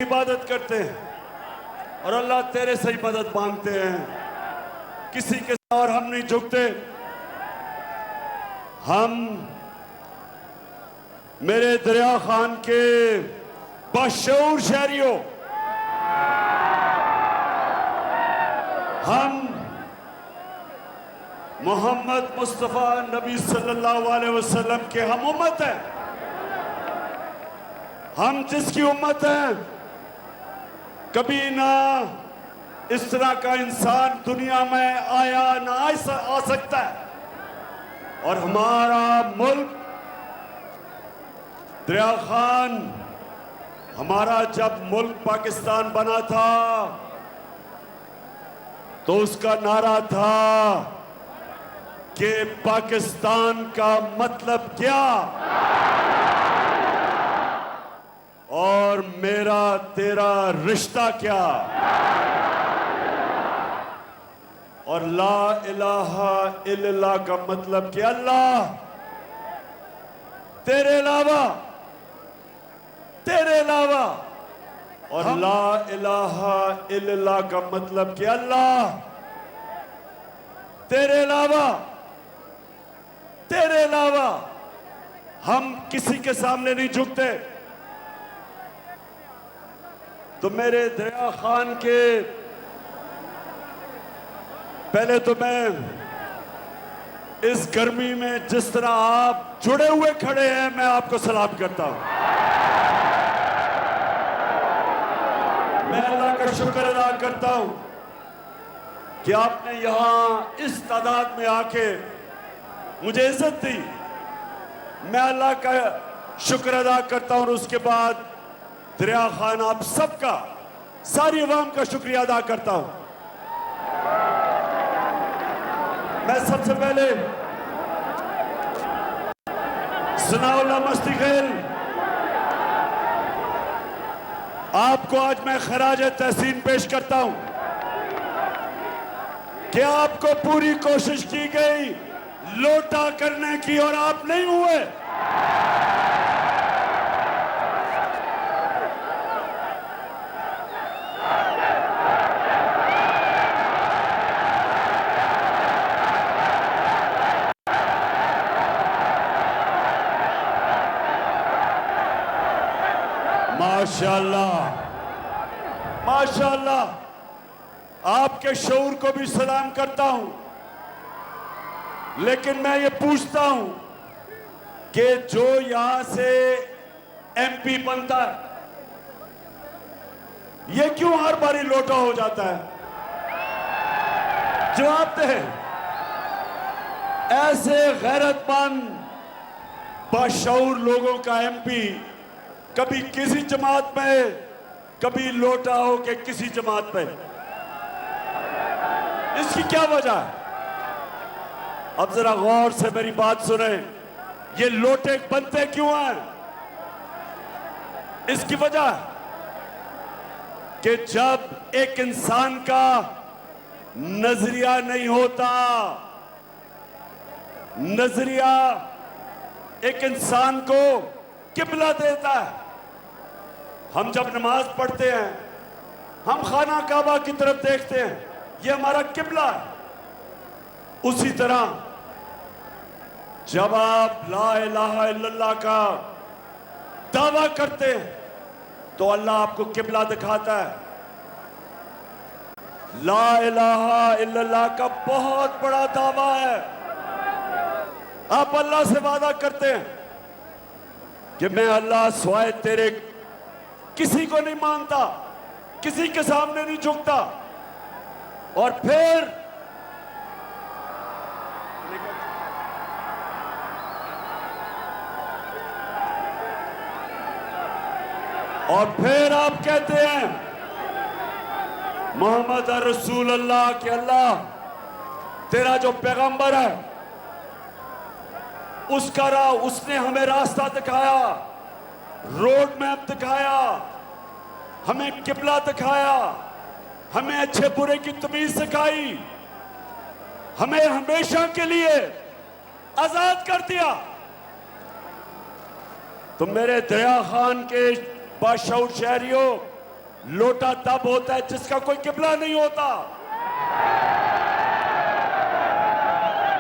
इबादत करते हैं और अल्लाह तेरे से ही मदद मांगते हैं, किसी के साथ और हम नहीं झुकते। हम मेरे दरिया खान के बाशऊर शहरियों, हम मोहम्मद मुस्तफ़ा नबी सल्लल्लाहु अलैहि वसल्लम के हम उम्मत हैं। हम जिसकी उम्मत हैं, कभी ना इस तरह का इंसान दुनिया में आया ना आ सकता है। और हमारा मुल्क दरिया खान, हमारा जब मुल्क पाकिस्तान बना था तो उसका नारा था कि पाकिस्तान का मतलब क्या और मेरा तेरा रिश्ता क्या। और ला इलाहा इल्लल्लाह का मतलब कि अल्लाह तेरे अलावा और ला इलाहा इल्लल्लाह का मतलब कि अल्लाह तेरे अलावा हम किसी के सामने नहीं झुकते। तो मेरे दरिया खान के, पहले तो मैं इस गर्मी में जिस तरह आप जुड़े हुए खड़े हैं, मैं आपको सलाम करता हूं। मैं अल्लाह का शुक्र अदा करता हूं कि आपने यहां इस तादाद में आके मुझे इज्जत दी। मैं अल्लाह का शुक्र अदा करता हूं और उसके बाद दरिया खान आप सबका, सारी अवाम का शुक्रिया अदा करता हूं। मैं सबसे पहले सनाउल्लाह मस्ती खेल आपको आज मैं खराज तहसीन पेश करता हूं कि आपको पूरी कोशिश की गई लोटा करने की और आप नहीं हुए। माशाअल्लाह, माशाअल्लाह, आपके शऊर को भी सलाम करता हूं। लेकिन मैं ये पूछता हूं कि जो यहां से एमपी बनता है, ये क्यों हर बारी लोटा हो जाता है? जवाब दे। ऐसे गैरतमंद बाशऊर लोगों का एमपी कभी किसी जमात में, कभी लोटा हो के किसी जमात में, इसकी क्या वजह है? अब जरा गौर से मेरी बात सुने। ये लोटे बनते क्यों हैं? इसकी वजह कि जब एक इंसान का नजरिया नहीं होता, नजरिया एक इंसान को किबला देता है। हम जब नमाज पढ़ते हैं, हम खाना काबा की तरफ देखते हैं, ये हमारा किबला है। उसी तरह जब आप ला इलाहा इल्लल्लाह का दावा करते हैं तो अल्लाह आपको किबला दिखाता है। ला इलाहा इल्लल्लाह का बहुत बड़ा दावा है। आप अल्लाह से वादा करते हैं कि मैं अल्लाह सिवाय तेरे किसी को नहीं मानता, किसी के सामने नहीं झुकता। और फिर आप कहते हैं मोहम्मद रसूल अल्लाह के अल्लाह तेरा जो पैगंबर है उसका राह, उसने हमें रास्ता दिखाया, रोड मैप दिखाया, हमें किबला दिखाया, हमें अच्छे बुरे की तमीज सिखाई, हमें हमेशा के लिए आजाद कर दिया। तो मेरे दरिया खान के बाशऊर शहरियों, लोटा तब होता है जिसका कोई किबला नहीं होता,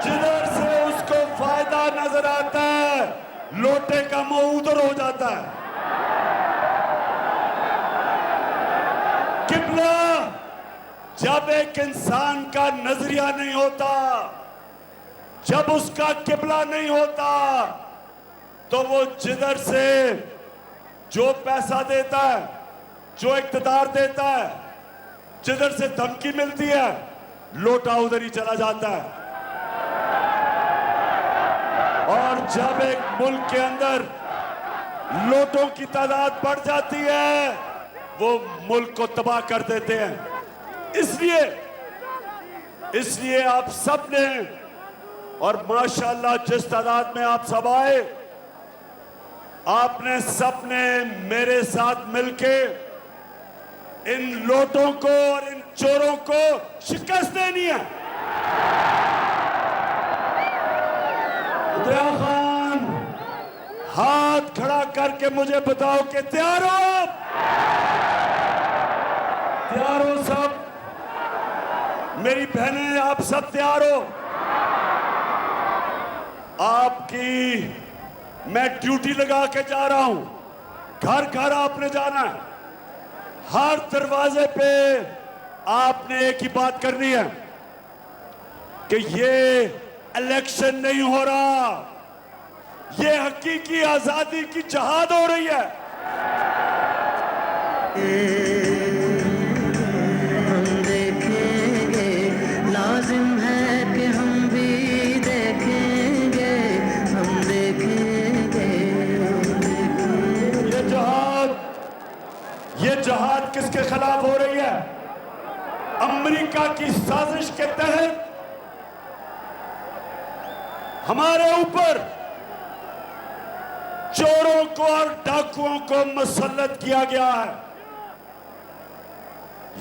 जिधर से उसको फायदा नजर आता है लोटे का मुंह उधर हो जाता है। किबला जब एक इंसान का नजरिया नहीं होता, जब उसका किबला नहीं होता, तो वो जिधर से जो पैसा देता है, जो इख्तियार देता है, जिधर से धमकी मिलती है, लोटा उधर ही चला जाता है। और जब एक मुल्क के अंदर लोटों की तादाद बढ़ जाती है, वो मुल्क को तबाह कर देते हैं। इसलिए आप सब ने, और माशाल्लाह जिस तादाद में आप सब आए, आपने सबने मेरे साथ मिलके इन लोटों को और इन चोरों को शिकस्त देनी है। दरिया खान, हाथ खड़ा करके मुझे बताओ कि तैयार हो आप? तैयार हो सब? मेरी बहनें, आप सब तैयार हो? आपकी मैं ड्यूटी लगा के जा रहा हूं, घर घर आपने जाना है, हर दरवाजे पे आपने एक ही बात करनी है कि ये इलेक्शन नहीं हो रहा, ये हकीकी आजादी की जहाद हो रही है। हम देखेंगे, लाजिम है कि हम भी देखेंगे, हम देखेंगे। ये जहाद किसके खिलाफ हो रही है? अमेरिका की साजिश के तहत हमारे ऊपर चोरों को और डाकुओं को मुसल्लत किया गया है।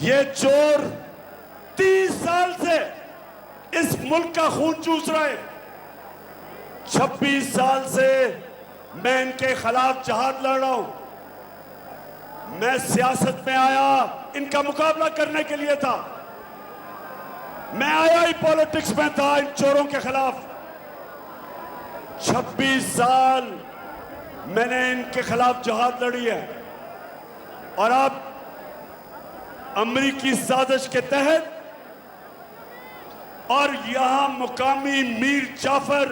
ये चोर 30 साल से इस मुल्क का खून चूस रहे हैं। 26 साल से मैं इनके खिलाफ जहाद लड़ रहा हूं। मैं सियासत में आया इनका मुकाबला करने के लिए था। मैं आया ही पॉलिटिक्स में था इन चोरों के खिलाफ। 26 साल मैंने इनके खिलाफ जहाद लड़ी है, और अब अमरीकी साजिश के तहत और यहां मुकामी मीर जाफर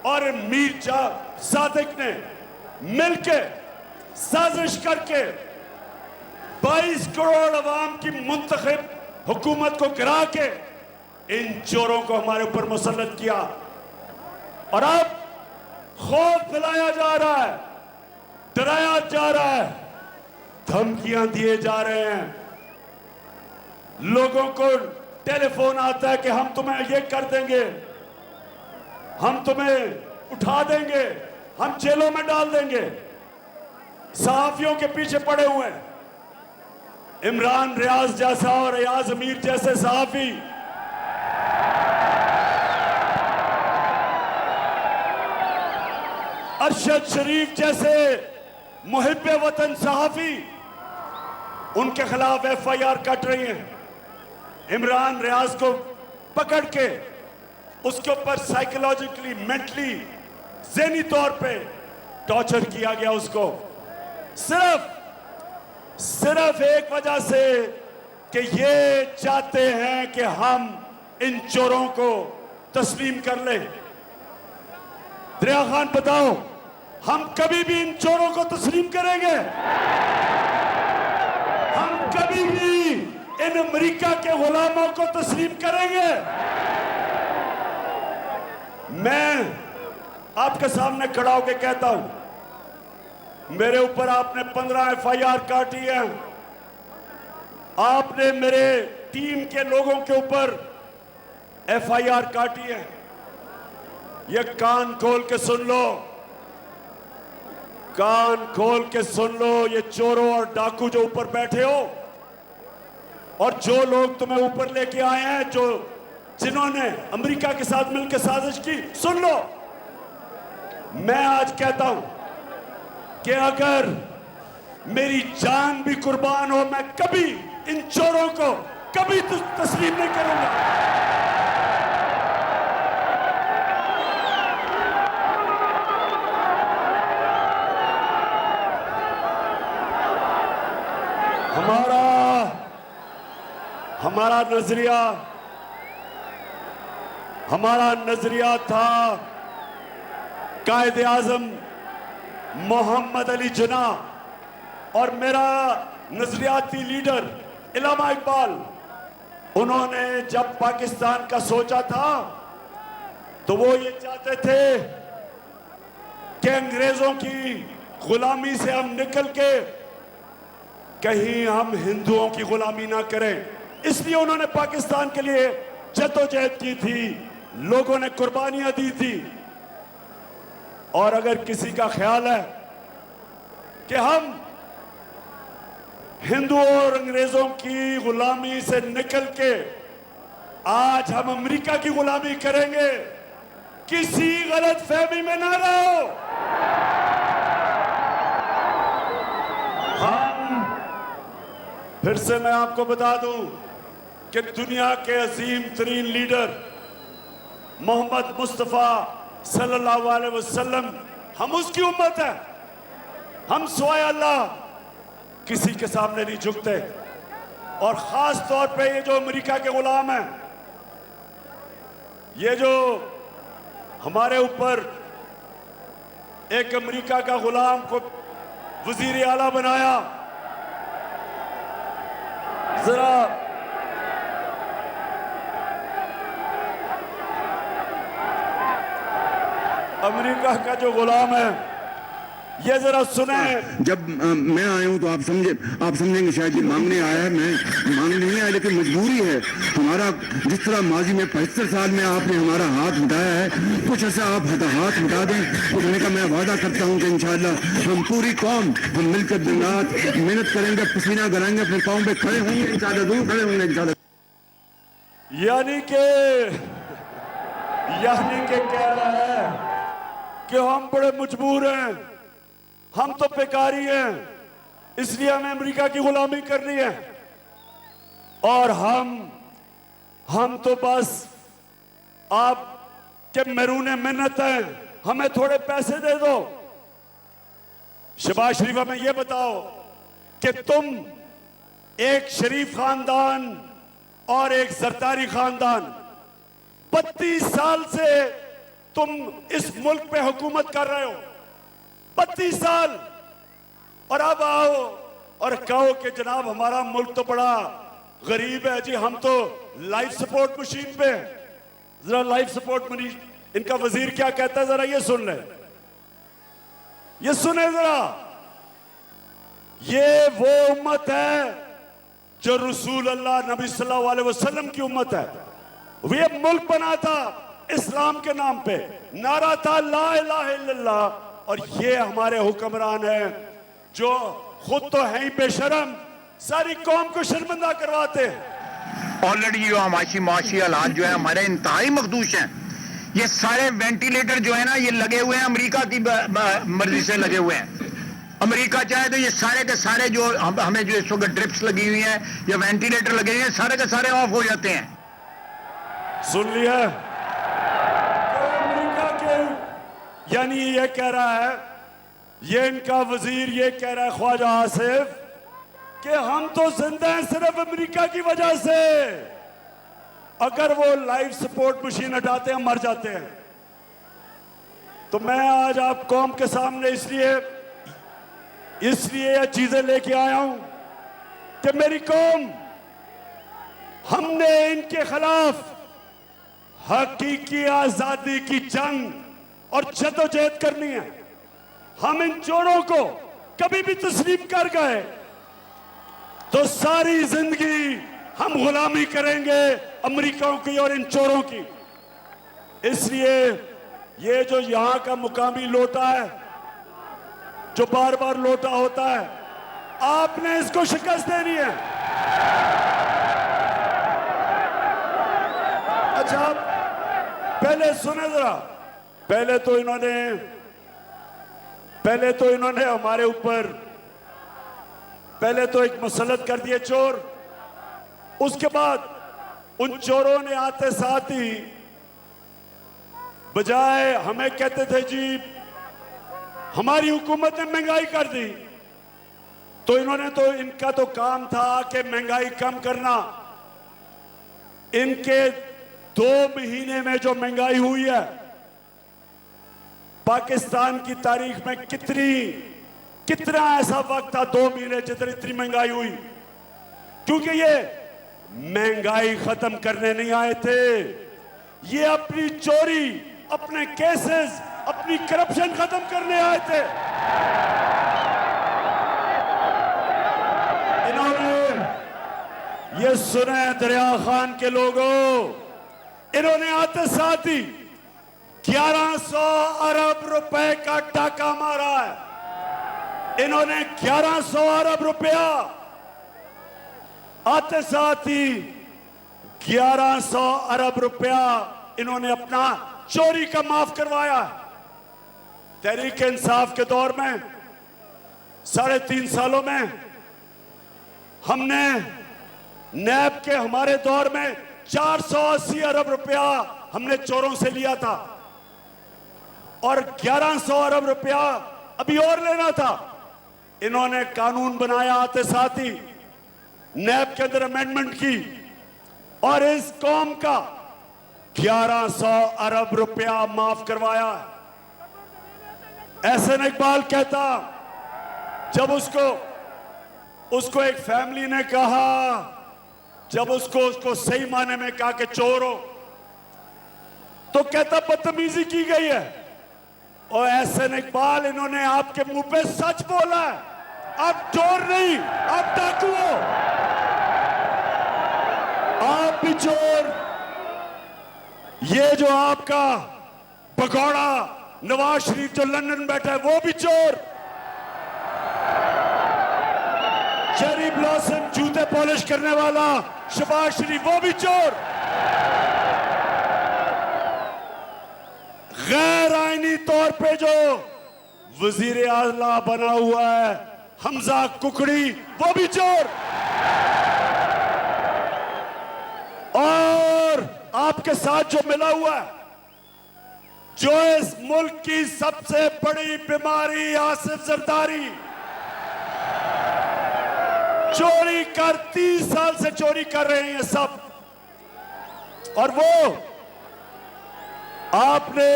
और मीर सादिक ने मिलकर साजिश करके 22 करोड़ अवाम की मुंतखब हुकूमत को गिरा के इन चोरों को हमारे ऊपर मुसल्लत किया, और अब खौफ फैलाया जा रहा है, डराया जा रहा है, धमकियां दिए जा रहे हैं। लोगों को टेलीफोन आता है कि हम तुम्हें ये कर देंगे, हम तुम्हें उठा देंगे, हम जेलों में डाल देंगे। सहाफियों के पीछे पड़े हुए हैं। इमरान रियाज जैसा और रियाज अमीर जैसे सहाफी अरशद शरीफ जैसे मुहिब्बे वतन सहाफी उनके खिलाफ FIR कट रही हैं। इमरान रियाज को पकड़ के उसके ऊपर साइकोलॉजिकली, मेंटली, ज़हनी तौर पे टॉर्चर किया गया उसको, सिर्फ एक वजह से कि ये चाहते हैं कि हम इन चोरों को तस्लीम कर लें। दरिया खान, बताओ, हम कभी भी इन चोरों को तस्लीम करेंगे? हम कभी भी इन अमेरिका के गुलामों को तस्लीम करेंगे? मैं आपके सामने खड़ा होकर कहता हूं, मेरे ऊपर आपने 15 FIR काटी है, आपने मेरे टीम के लोगों के ऊपर FIR काटी है। ये कान खोल के सुन लो, कान खोल के सुन लो, ये चोरों और डाकू जो ऊपर बैठे हो और जो लोग तुम्हें ऊपर लेके आए हैं, जिन्होंने अमेरिका के साथ मिलकर साजिश की, सुन लो। मैं आज कहता हूं कि अगर मेरी जान भी कुर्बान हो, मैं कभी इन चोरों को कभी तस्लीम नहीं करूंगा। हमारा नजरिया था कायदे आजम मोहम्मद अली जिन्नाह और मेरा नजरियाती लीडर इल्लामा इकबाल। उन्होंने जब पाकिस्तान का सोचा था तो वो ये चाहते थे कि अंग्रेजों की गुलामी से हम निकल के कहीं हम हिंदुओं की गुलामी ना करें, इसलिए उन्होंने पाकिस्तान के लिए जद्दोजहद की थी, लोगों ने कुर्बानियां दी थी। और अगर किसी का ख्याल है कि हम हिंदुओं और अंग्रेजों की गुलामी से निकल के आज हम अमेरिका की गुलामी करेंगे, किसी गलत फहमी में ना रहो। फिर से मैं आपको बता दूं कि दुनिया के अजीम तरीन लीडर मोहम्मद मुस्तफ़ा सल्लल्लाहु अलैहि वसल्लम, हम उसकी उम्मत है। हम सिवाय अल्लाह किसी के सामने नहीं झुकते। और खास तौर पे ये जो अमेरिका के गुलाम हैं, ये जो हमारे ऊपर एक अमेरिका का गुलाम को वजीर आला बनाया, जरा अमेरिका का जो गुलाम है ये जरा सुने। जब मैं आया हूं तो आप समझेंगे शायद ये मांगने आया है, मैं मांगने नहीं आया, लेकिन मजबूरी है हमारा। जिस तरह माजी में 75 साल में आपने हमारा हाथ मिटाया है, कुछ ऐसा आप हाथ मिटा दें तो कहने का मैं वादा करता हूं कि इंशाल्लाह हम पूरी कौम हम मिलकर दिन रात मेहनत करेंगे, पसीना गलाएंगे, अपने पाँव पे खड़े होंगे इंशाल्लाह, दूर खड़े होंगे इंशाल्लाह। यानी के कह रहा है कि हम बड़े मजबूर हैं, हम तो बेकारी हैं, इसलिए हमें अमेरिका की गुलामी करनी है। और हम तो बस आप के महरूने मिन्नत हैं, हमें थोड़े पैसे दे दो। शहबाज शरीफ हमें यह बताओ कि तुम एक शरीफ खानदान और एक जरदारी खानदान 32 साल से तुम इस मुल्क पे हुकूमत कर रहे हो, 32 साल, और अब आओ और कहो कि जनाब हमारा मुल्क तो बड़ा गरीब है जी, हम तो लाइफ सपोर्ट मशीन पे हैं। जरा लाइफ सपोर्ट मशीन, इनका वजीर क्या कहता है जरा ये सुन ले, ये सुने जरा। ये वो उम्मत है जो रसूल अल्लाह नबी सल्लल्लाहु अलैहि वसल्लम की उम्मत है। वे मुल्क बना था इस्लाम के नाम पे, नारा था ला इलाहा इल्लल्लाह, और ये हमारे हुक्मरान हैं जो खुद तो हैं ही बेशरम, सारी कौम को शर्मिंदा करवाते हैं। ऑलरेडी जो माशी हालात जो है हमारे इंतहाई मखदूश हैं। ये सारे वेंटिलेटर जो है ना ये लगे हुए हैं, अमेरिका की मर्जी से लगे हुए हैं। अमेरिका चाहे तो ये सारे के सारे जो हमें जो इस वक्त ड्रिप्स लगी हुई हैं या वेंटिलेटर लगे हुए हैं, सारे के सारे ऑफ हो जाते हैं। सुन लिया, अमेरिका के यानी ये कह रहा है, ये इनका वजीर ये कह रहा है ख्वाजा आसिफ कि हम तो जिंदा हैं सिर्फ अमेरिका की वजह से। अगर वो लाइफ सपोर्ट मशीन हटाते हैं मर जाते हैं। तो मैं आज आप कौम के सामने इसलिए ये चीजें लेके आया हूं कि मेरी कौम, हमने इनके खिलाफ हकीकी आजादी की जंग और जद्दोजहद करनी है। हम इन चोरों को कभी भी तस्लीम कर गए तो सारी जिंदगी हम गुलामी करेंगे अमेरिका की और इन चोरों की। इसलिए ये जो यहां का मुकामी लोटा है, जो बार बार लोटा होता है, आपने इसको शिकस्त देनी है। अच्छा पहले सुने जरा, पहले तो इन्होंने हमारे ऊपर पहले तो एक मुसल्लत कर दिए चोर, उसके बाद उन चोरों ने आते साथ ही बजाय हमें कहते थे जी हमारी हुकूमत ने महंगाई कर दी, तो इन्होंने तो इनका तो काम था कि महंगाई कम करना। इनके 2 महीने में जो महंगाई हुई है, पाकिस्तान की तारीख में कितना ऐसा वक्त था 2 महीने जितनी इतनी महंगाई हुई, क्योंकि ये महंगाई खत्म करने नहीं आए थे, ये अपनी चोरी, अपने केसेस, अपनी करप्शन खत्म करने आए थे। इन्होंने ये सुने दरिया खान के लोगों, इन्होंने आते साथ ही 1100 अरब रुपए का टाका मारा है। इन्होंने 1100 अरब रुपया आते साथ ही 1100 अरब रुपया इन्होंने अपना चोरी का माफ करवाया। तहरीक इंसाफ के दौर में 3.5 सालों में हमने नैब के हमारे दौर में 480 अरब रुपया हमने चोरों से लिया था और 1100 अरब रुपया अभी और लेना था। इन्होंने कानून बनाया, आते साथ ही नैब के अंदर अमेंडमेंट की और इस कौम का 1100 अरब रुपया माफ करवाया। एहसन इकबाल कहता, जब उसको एक फैमिली ने कहा, जब उसको सही माने में कहा कि चोर हो, तो कहता बदतमीजी की गई है। और एहसन इकबाल, इन्होंने आपके मुंह पे सच बोला है, आप चोर नहीं, आप डाकू हो, आप भी चोर। ये जो आपका भगोड़ा नवाज शरीफ जो लंदन बैठा है वो भी चोर, चेरी ब्लॉसम जूते पॉलिश करने वाला शहबाज शरीफ वो भी चोर, गैर आईनी तौर पे जो वजीर आला बना हुआ है हमजा कुकड़ी वो भी चोर, और आपके साथ जो मिला हुआ है, जो इस मुल्क की सबसे बड़ी बीमारी आसिफ जरदारी, चोरी कर 30 साल से चोरी कर रहे हैं ये सब। और वो आपने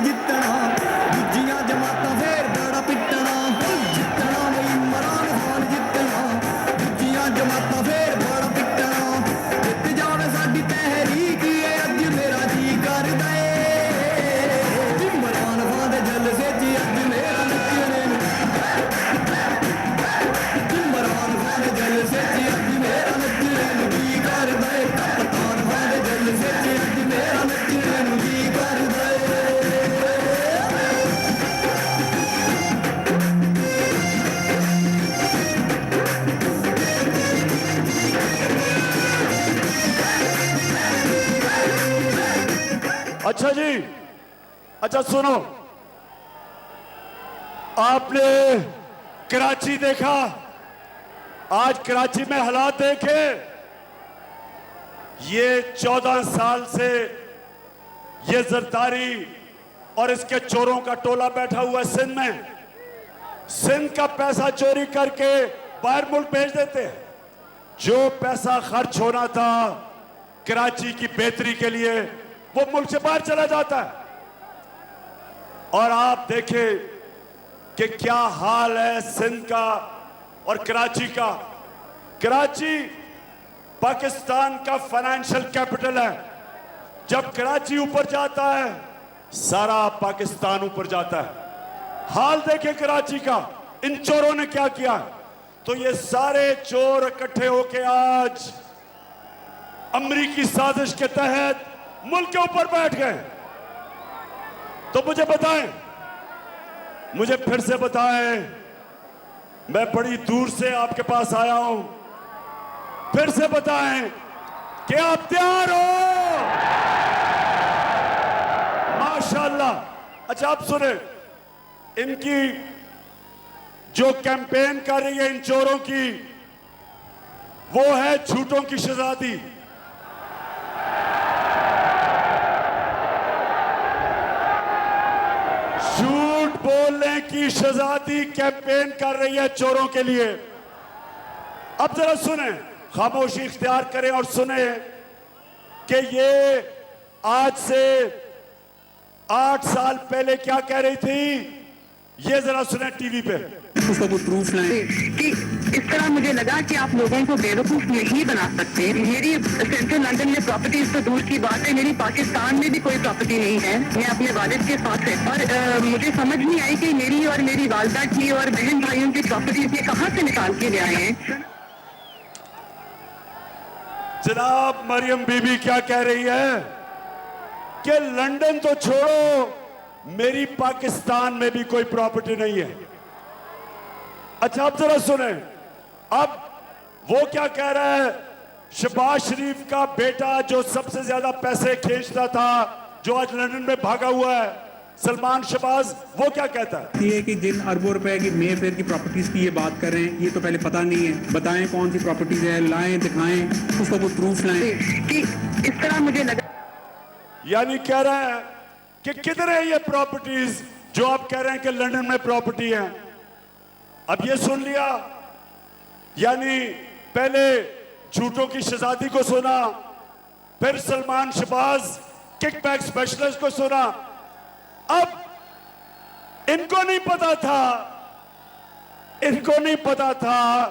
जितना दूजियां जमाता फिर बड़ा पिटना, जितना वही इमरान खान जितना दूजियां जमाता फिर बड़ा पिटना, जित जाने साडी तहरीक है अज मेरा जी करदा है, इमरान खान दे जलसे च अज मेरा नचने, इमरान खान दे जलसे च अज मेरा नचने जी करदा है, कप्तान खान दे जलसे च अज मेरा नचने जी करदा है। अच्छा जी, अच्छा सुनो, आपने कराची देखा, आज कराची में हालात देखे। ये 14 साल से ये जरदारी और इसके चोरों का टोला बैठा हुआ है सिंध में, सिंध का पैसा चोरी करके बाहर मुल्क भेज देते हैं। जो पैसा खर्च होना था कराची की बेहतरी के लिए वो मुल्क से बाहर चला जाता है। और आप देखें कि क्या हाल है सिंध का और कराची का। कराची पाकिस्तान का फाइनेंशियल कैपिटल है। जब कराची ऊपर जाता है सारा पाकिस्तान ऊपर जाता है। हाल देखें कराची का, इन चोरों ने क्या किया। तो ये सारे चोर इकट्ठे होके आज अमरीकी साजिश के तहत मुल्क के ऊपर बैठ गए। तो मुझे बताएं, मुझे फिर से बताएं, मैं बड़ी दूर से आपके पास आया हूं, फिर से बताएं कि आप तैयार हो। माशाल्लाह। अच्छा आप सुने, इनकी जो कैंपेन कर रही है इन चोरों की, वो है झूठों की शहजादी। झूठ बोलने की शहजादी कैंपेन कर रही है चोरों के लिए। अब जरा सुने, खामोशी इख्तियार करें और सुने कि ये आज से 8 साल पहले क्या कह रही थी। ये जरा सुने टीवी पे। उसका कोई प्रूफ लाएं। कि इस तरह मुझे लगा कि आप लोगों को बेवकूफ नहीं बना सकते। मेरी सेंट्रल लंदन में प्रॉपर्टीज तो दूर की बात है, मेरी पाकिस्तान में भी कोई प्रॉपर्टी नहीं है। मैं अपने वालिद के साथ है और मुझे समझ नहीं आई कि मेरी और मेरी वालदा की और बहन भाइयों की प्रॉपर्टीज ये कहाँ से निकाल के ले आए हैं। जनाब मरियम बीबी क्या कह रही है कि लंदन तो छोड़ो, मेरी पाकिस्तान में भी कोई प्रॉपर्टी नहीं है। अच्छा अब जरा सुने, अब वो क्या कह रहा है। शहबाज शरीफ का बेटा जो सबसे ज्यादा पैसे खींचता था, जो आज लंदन में भागा हुआ है, सलमान शहबाज, वो क्या कहता है। ये कि जिन अरबों रुपए की मे फेयर की प्रॉपर्टीज की ये बात कर रहे हैं, ये तो पहले पता नहीं है। बताएं कौन सी प्रॉपर्टीज है, लाएं, दिखाएं, उसका कोई प्रूफ लाएं। कि इस तरह मुझे लगा, यानी कह रहा है कि किधर है ये प्रॉपर्टीज जो आप कह रहे हैं कि लंदन में प्रॉपर्टी है। अब ये सुन लिया, यानी पहले झूठों की शहजादी को सुना, फिर सलमान शहबाज किकबैक स्पेशलिस्ट को सुना। अब इनको नहीं पता था, इनको नहीं पता था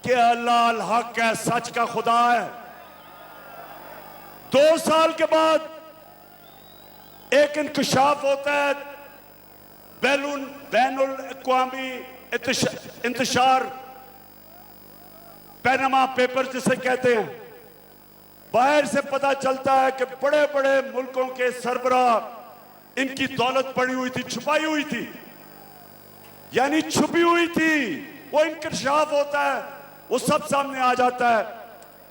कि अल्लाह अल हक है, सच का खुदा है। 2 साल के बाद एक इंकशाफ होता है, बैनुल अक़वामी इंतशार, पैनामा पेपर जिसे कहते हैं। बाहर से पता चलता है कि बड़े बड़े मुल्कों के सरबराह, इनकी दौलत पड़ी हुई थी, छुपाई हुई थी, यानी छुपी हुई थी। वो इंकशाफ होता है, वो सब सामने आ जाता है।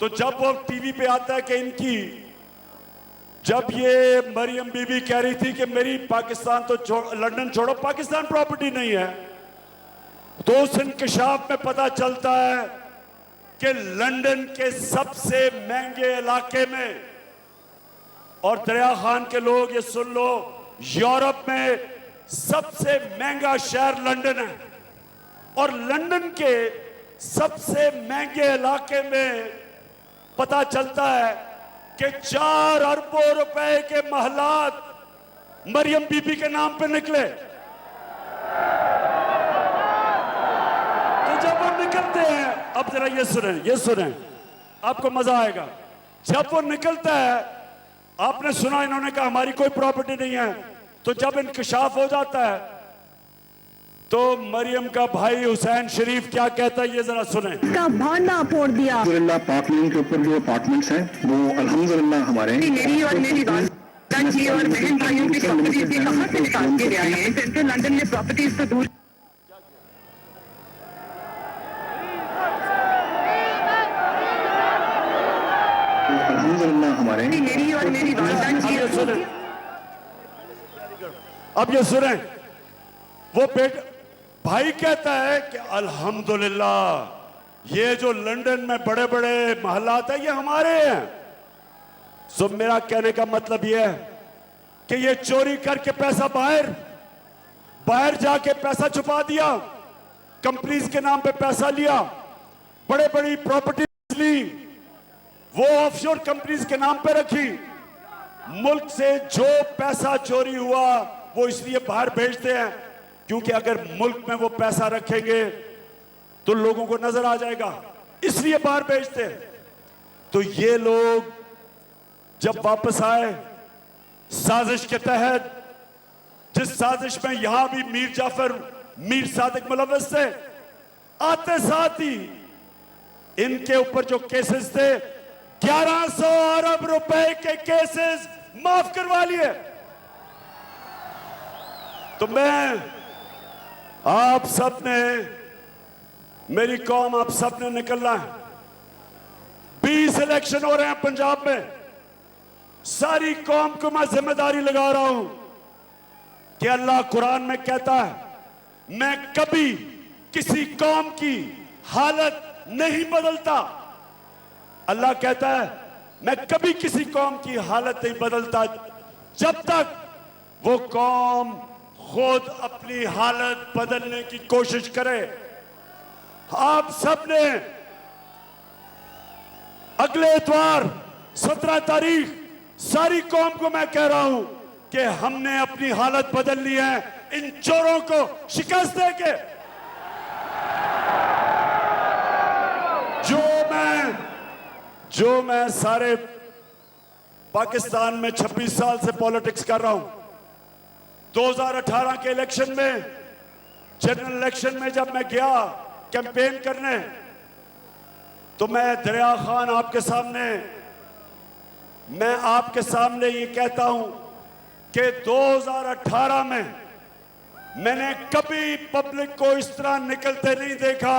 तो जब वो टीवी पे आता है कि इनकी, जब ये मरियम बीबी कह रही थी कि मेरी पाकिस्तान तो लंदन छोड़ो, पाकिस्तान प्रॉपर्टी नहीं है, तो उस इंकशाफ में पता चलता है कि लंदन के सबसे महंगे इलाके में, और दरिया खान के लोग ये सुन लो, यूरोप में सबसे महंगा शहर लंदन है। और लंदन के सबसे महंगे इलाके में पता चलता है कि 4 अरबों रुपए के महलात मरियम बीबी के नाम पे निकले। तो जब वो निकलते हैं, अब जरा ये सुने, आपको मजा आएगा। जब वो निकलता है, आपने सुना इन्होंने कहा हमारी कोई प्रॉपर्टी नहीं है। तो जब इंकशाफ हो जाता है, तो मरियम का भाई हुसैन शरीफ क्या कहता है, ये जरा सुने। का भांडा फोड़ दिया। अल्हम्दुलिल्लाह पाक नीम के ऊपर जो अपार्टमेंट्स हैं वो अल्हम्दुलिल्लाह हमारे हैं। मेरी और मेरी वालदा की और बहन भाइयों की प्रॉपर्टीज ये कहाँ से निकाल के ले आए हैं। सेंट्रल लंदन में प्रॉपर्टीज तो दूर, अल्हम्दुलिल्लाह हमारे हैं। मेरी और मेरी वालदा की। अब ये सुने, वो भाई कहता है कि अल्हम्दुलिल्लाह ये जो लंदन में बड़े बड़े महलात है ये हमारे हैं। सो मेरा कहने का मतलब ये है कि ये चोरी करके पैसा बाहर जाके पैसा छुपा दिया, कंपनीज के नाम पे पैसा लिया, बड़े बड़ी प्रॉपर्टी ली, वो ऑफशोर कंपनीज के नाम पे रखी। मुल्क से जो पैसा चोरी हुआ वो इसलिए बाहर भेजते हैं क्योंकि अगर मुल्क में वो पैसा रखेंगे तो लोगों को नजर आ जाएगा, इसलिए बाहर भेजते हैं। तो ये लोग जब वापस आए साजिश के तहत, जिस साजिश में यहां भी मीर सादिक मुलव्वस थे, आते साथ ही इनके ऊपर जो केसेस थे 1100 अरब रुपए के केसेस माफ करवा लिए। तो मैं आप सब ने, मेरी कौम, आप सब ने निकलना है। 20 इलेक्शन हो रहे हैं पंजाब में। सारी कौम को मैं जिम्मेदारी लगा रहा हूं कि अल्लाह कुरान में कहता है मैं कभी किसी कौम की हालत नहीं बदलता। अल्लाह कहता है मैं कभी किसी कौम की हालत नहीं बदलता जब तक वो कौम खुद अपनी हालत बदलने की कोशिश करे। आप सबने अगले इतवार 17 तारीख सारी कौम को मैं कह रहा हूं कि हमने अपनी हालत बदल ली है इन चोरों को शिकस्त देके। जो मैं सारे पाकिस्तान में 26 साल से पॉलिटिक्स कर रहा हूं, 2018 के इलेक्शन में, जनरल इलेक्शन में जब मैं गया कैंपेन करने, तो मैं दरिया खान मैं आपके सामने ये कहता हूं कि 2018 में मैंने कभी पब्लिक को इस तरह निकलते नहीं देखा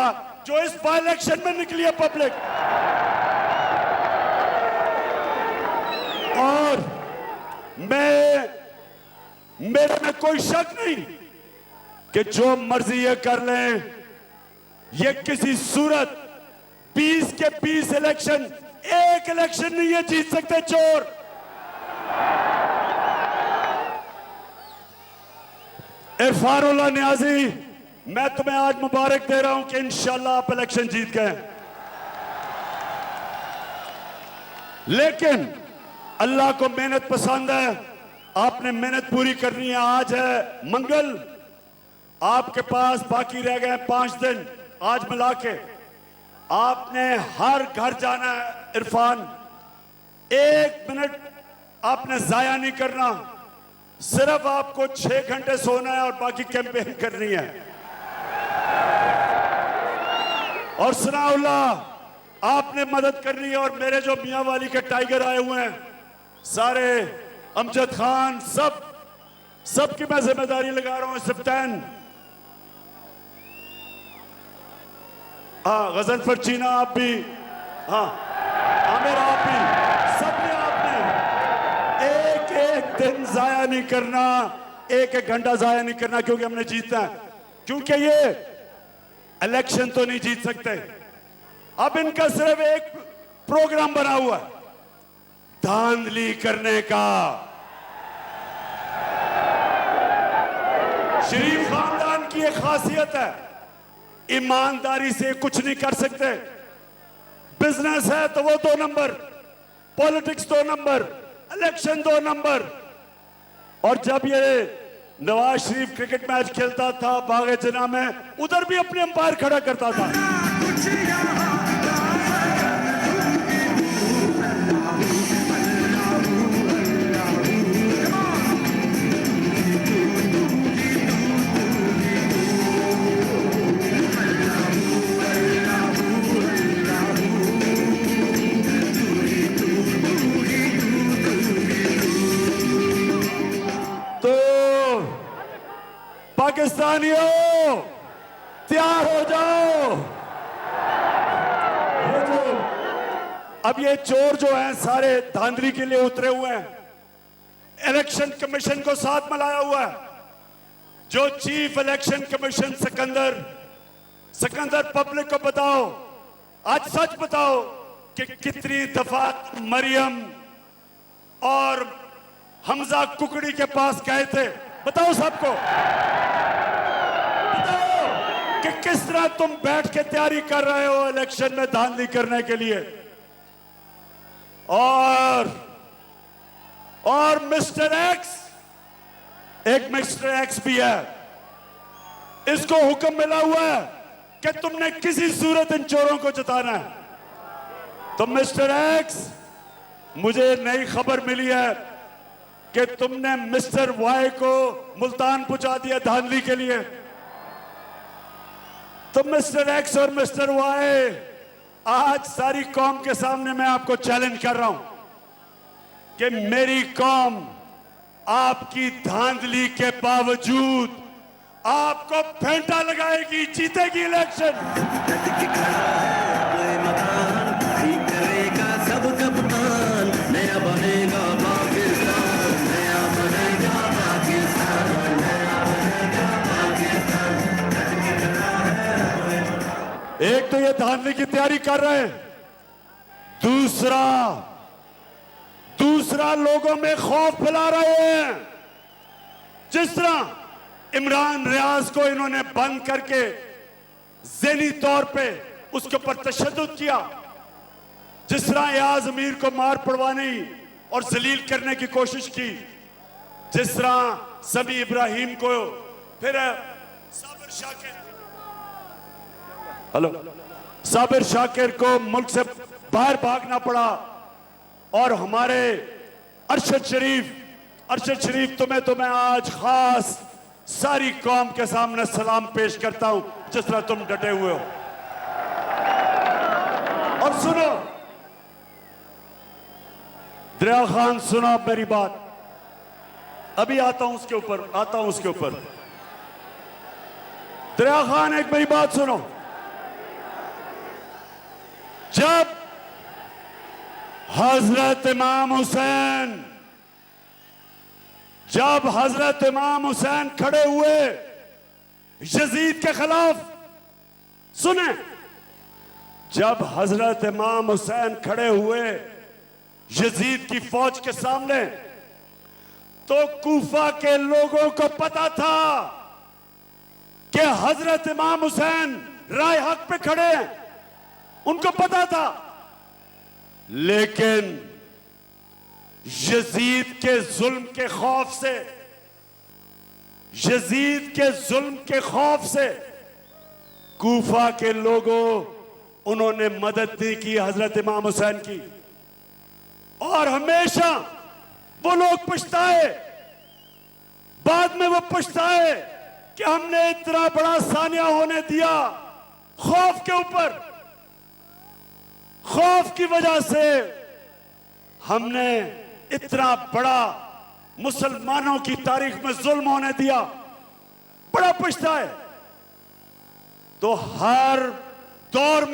जो इस बाय इलेक्शन में निकली है पब्लिक। और मेरे में कोई शक नहीं कि जो मर्जी ये कर लें, ये किसी सूरत 20 के 20 इलेक्शन, एक इलेक्शन नहीं ये जीत सकते चोर। इरफानुल्लाह नियाजी, मैं तुम्हें आज मुबारक दे रहा हूं कि इंशाल्लाह आप इलेक्शन जीत गए। लेकिन अल्लाह को मेहनत पसंद है, आपने मेहनत पूरी करनी है। आज है मंगल, आपके पास बाकी रह गए 5 दिन, आज मिला के आपने हर घर जाना है। इरफान, 1 मिनट आपने जाया नहीं करना, सिर्फ आपको 6 घंटे सोना है और बाकी कैंपेन करनी है। और सनाउल्लाह, आपने मदद करनी है। और मेरे जो मियां वाली के टाइगर आए हुए हैं सारे, अमजद खान, सबकी मैं जिम्मेदारी लगा रहा हूं। सिफ्तैन, हाँ, गजनफर चीना आप भी, हाँ आमिर आप भी, सबने आपने एक दिन जाया नहीं करना, एक घंटा जाया नहीं करना, क्योंकि हमने जीतना है। क्योंकि ये इलेक्शन तो नहीं जीत सकते। अब इनका सिर्फ एक प्रोग्राम बना हुआ है, धांधली करने का। शरीफ खानदान की एक खासियत है, ईमानदारी से कुछ नहीं कर सकते। बिजनेस है तो वो 2 number, politics 2 number, election 2 number. और जब ये नवाज शरीफ क्रिकेट मैच खेलता था बागे जना में, उधर भी अपने अंपायर खड़ा करता था। पाकिस्तानियों, तैयार हो जाओ। अब ये चोर जो हैं सारे धांधली के लिए उतरे हुए हैं। इलेक्शन कमीशन को साथ मिलाया हुआ है। जो chief election commission Sikandar, public को बताओ, आज सच बताओ कि कितनी दफा मरियम और हमजा कुकड़ी के पास गए थे। बताओ सबको, बताओ कि किस तरह तुम बैठ के तैयारी कर रहे हो इलेक्शन में धांधली करने के लिए। और मिस्टर एक्स, एक मिस्टर एक्स भी है, इसको हुक्म मिला हुआ है कि तुमने किसी सूरत इन चोरों को जिताना है। तो मिस्टर एक्स, मुझे नई खबर मिली है कि तुमने मिस्टर वाई को मुल्तान पहुंचा दिया धांधली के लिए। तो मिस्टर एक्स और मिस्टर वाई, आज सारी कौम के सामने मैं आपको चैलेंज कर रहा हूं कि मेरी कौम आपकी धांधली के बावजूद आपको फेंटा लगाएगी, जीतेगी इलेक्शन। एक तो ये धांधली की तैयारी कर रहे हैं, दूसरा लोगों में खौफ फैला रहे हैं। जिस तरह इमरान रियाज को इन्होंने बंद करके ज़हनी तौर पे उसके ऊपर तशद्दुद किया, जिस तरह एयाज अमीर को मार पड़वाने और जलील करने की कोशिश की, जिस तरह समी इब्राहिम को, फिर साबिर शाकिर को मुल्क से बाहर भागना पड़ा, और हमारे अरशद शरीफ तुम्हें आज खास सारी कौम के सामने सलाम पेश करता हूं, जिस तरह तुम डटे हुए हो। और सुनो दरिया खान, सुनो अब मेरी बात, अभी आता हूं उसके ऊपर। दरिया खान, एक मेरी बात सुनो। जब हजरत इमाम हुसैन खड़े हुए यजीद के खिलाफ, सुने, जब हजरत इमाम हुसैन खड़े हुए यजीद की फौज के सामने, तो कूफा के लोगों को पता था कि हजरत इमाम हुसैन राय हक पे खड़े हैं, उनको पता था। लेकिन यजीद के जुल्म के खौफ से कूफा के लोगों, उन्होंने मदद नहीं की हजरत इमाम हुसैन की। और हमेशा वो लोग पछताए, बाद में वो पछताए कि हमने इतना बड़ा सानिया होने दिया। खौफ के ऊपर, खौफ की वजह से हमने इतना बड़ा मुसलमानों की तारीख में जुल्म होने दिया, बड़ा पछताए। तो हर दौर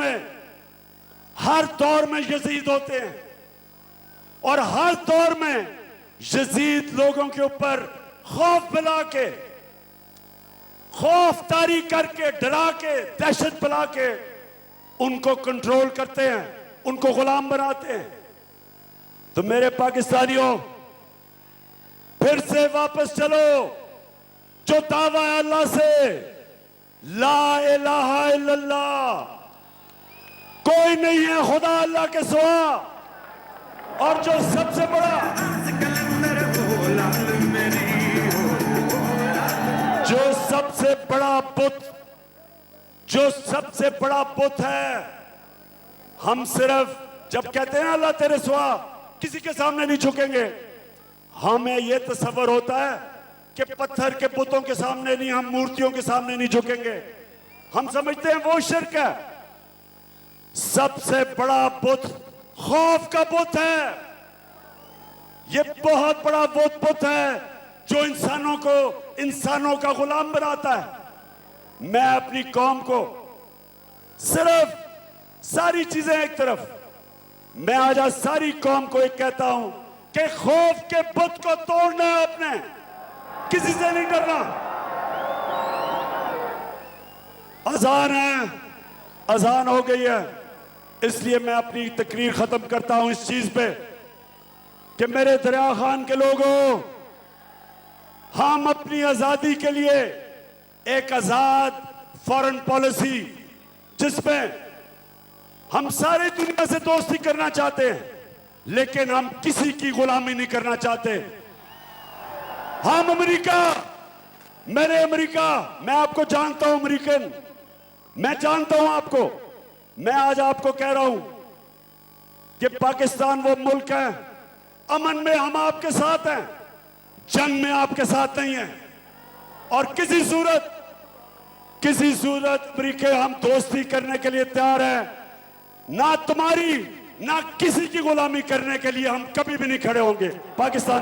में यजीद होते हैं, और हर दौर में यजीद लोगों के ऊपर खौफ फैला के, खौफ तारी करके, डरा के, दहशत फैला के उनको कंट्रोल करते हैं, उनको गुलाम बनाते हैं। तो मेरे पाकिस्तानियों, फिर से वापस चलो, जो दावा है अल्लाह से, ला इलाहा इल्लल्लाह, कोई नहीं है खुदा अल्लाह के सिवा, और जो सबसे बड़ा बुत है, हम सिर्फ जब कहते हैं अल्लाह तेरे सिवा किसी के सामने नहीं झुकेंगे, हमें यह तसव्वुर होता है कि पत्थर के बुतों के सामने नहीं, हम मूर्तियों के सामने नहीं झुकेंगे। हम समझते हैं वो शिर्क है। सबसे बड़ा बुत खौफ का बुत है। ये बहुत बड़ा बुत है जो इंसानों का गुलाम बनाता है। मैं अपनी कौम को सिर्फ, सारी चीजें एक तरफ, मैं आज सारी कौम को एक कहता हूं कि खौफ के बुत को तोड़ना है, अपने किसी से नहीं डरना। अजान है, अजान हो गई है, इसलिए मैं अपनी तकरीर खत्म करता हूं इस चीज पे कि मेरे दरिया खान के लोगों, हम अपनी आजादी के लिए एक आजाद फॉरेन पॉलिसी, जिसमें हम सारी दुनिया से दोस्ती करना चाहते हैं, लेकिन हम किसी की गुलामी नहीं करना चाहते। हम अमेरिका, मैं आपको जानता हूं, अमेरिकन, मैं जानता हूं आपको। मैं आज आपको कह रहा हूं कि पाकिस्तान वो मुल्क है, अमन में हम आपके साथ हैं, जंग में आपके साथ नहीं है। और किसी सूरत अमेरिका, हम दोस्ती करने के लिए तैयार हैं, ना तुम्हारी ना किसी की गुलामी करने के लिए हम कभी भी नहीं खड़े होंगे। पाकिस्तान